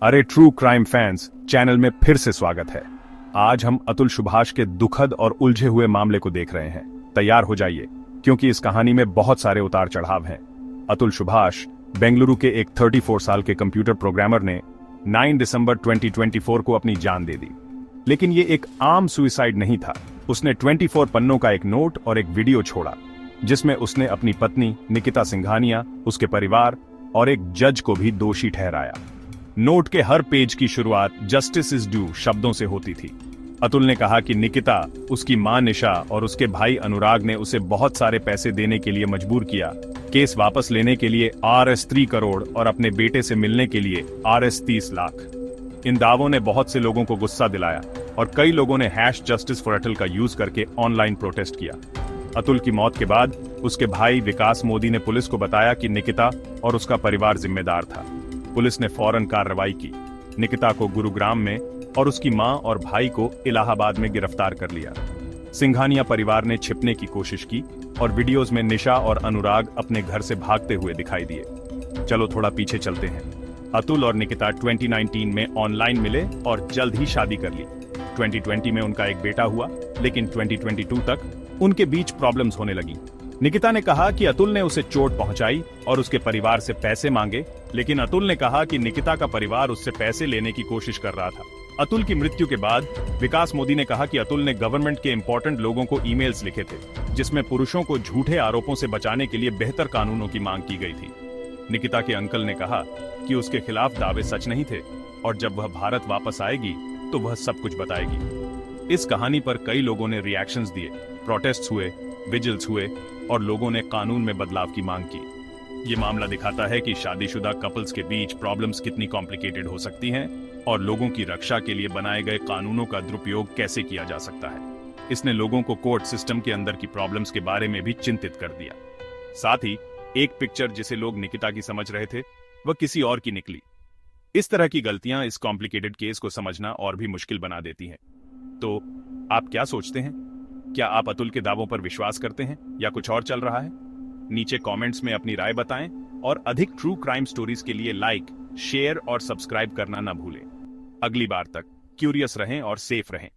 अरे true crime fans channel में फिर से स्वागत है। आज हम अतुल सुभाष के दुखद और उलझे हुए मामले को देख रहे हैं। तैयार हो जाइए क्योंकि इस कहानी में बहुत सारे उतार चढ़ाव हैं। अतुल सुभाष बेंगलुरु के एक 34 साल के कंप्यूटर प्रोग्रामर ने 9 दिसंबर 2024 को अपनी जान दे दी। लेकिन ये एक आम सुइसाइड नहीं था। उसने 24 पन्नों का एक नोट और एक वीडियो छोड़ा जिसमें उसने अपनी पत्नी निकिता सिंघानिया, उसके परिवार और एक जज को भी दोषी ठहराया। नोट के हर पेज की शुरुआत जस्टिस इज ड्यू शब्दों से होती थी। अतुल ने कहा कि निकिता, उसकी मां निशा और उसके भाई अनुराग ने उसे बहुत सारे पैसे देने के लिए मजबूर किया। केस वापस लेने के लिए Rs 3 करोड़ और अपने बेटे से मिलने के लिए Rs 30 लाख। इन दावों ने बहुत से लोगों को गुस्सा दिलाया और कई लोगों ने #JusticeForAtul का यूज करके ऑनलाइन प्रोटेस्ट किया। अतुल की मौत के बाद उसके भाई विकास मोदी ने पुलिस को बताया कि निकिता और उसका परिवार जिम्मेदार था। पुलिस ने फौरन कार्रवाई की, निकिता को गुरुग्राम में और उसकी मां और भाई को इलाहाबाद में गिरफ्तार कर लिया। सिंघानिया परिवार ने छिपने की कोशिश की और वीडियोज में निशा और अनुराग अपने घर से भागते हुए दिखाई दिए। चलो थोड़ा पीछे चलते हैं। अतुल और निकिता 2019 में ऑनलाइन मिले और जल्द ही शादी कर ली। 2020 में उनका एक बेटा हुआ, लेकिन 2022 तक उनके बीच प्रॉब्लम्स होने लगी। निकिता ने कहा कि अतुल ने उसे चोट पहुंचाई और उसके परिवार से पैसे मांगे, लेकिन अतुल ने कहा कि निकिता का परिवार उससे पैसे लेने की कोशिश कर रहा था। अतुल की मृत्यु के बाद विकास मोदी ने कहा कि अतुल ने गवर्नमेंट के इंपॉर्टेंट लोगों को ईमेल्स लिखे थे जिसमें पुरुषों को झूठे आरोपों से बचाने के लिए बेहतर कानूनों की मांग की गई थी। निकिता के अंकल ने कहा कि उसके खिलाफ दावे सच नहीं थे और जब वह भारत वापस आएगी तो वह सब कुछ बताएगी। इस कहानी पर कई लोगों ने रिएक्शंस दिए, प्रोटेस्ट्स हुए, विजिल्स हुए और लोगों ने कानून में बदलाव की मांग की। ये मामला दिखाता है कि शादीशुदा कपल्स के बीच प्रॉब्लम्स कितनी कॉम्प्लिकेटेड हो सकती हैं और लोगों की रक्षा के लिए बनाए गए कानूनों का दुरुपयोग कैसे किया जा सकता है। इसने लोगों को कोर्ट सिस्टम के अंदर की प्रॉब्लम्स के बारे में भी चिंतित कर दिया। साथ ही एक पिक्चर जिसे लोग निकिता की समझ रहे थे वह किसी और की निकली। इस तरह की गलतियां इस कॉम्प्लिकेटेड केस को समझना और भी मुश्किल बना देती हैं। तो आप क्या सोचते हैं? क्या आप अतुल के दावों पर विश्वास करते हैं या कुछ और चल रहा है? नीचे कमेंट्स में अपनी राय बताएं और अधिक ट्रू क्राइम स्टोरीज के लिए लाइक, शेयर और सब्सक्राइब करना न भूलें। अगली बार तक क्यूरियस रहें और सेफ रहें।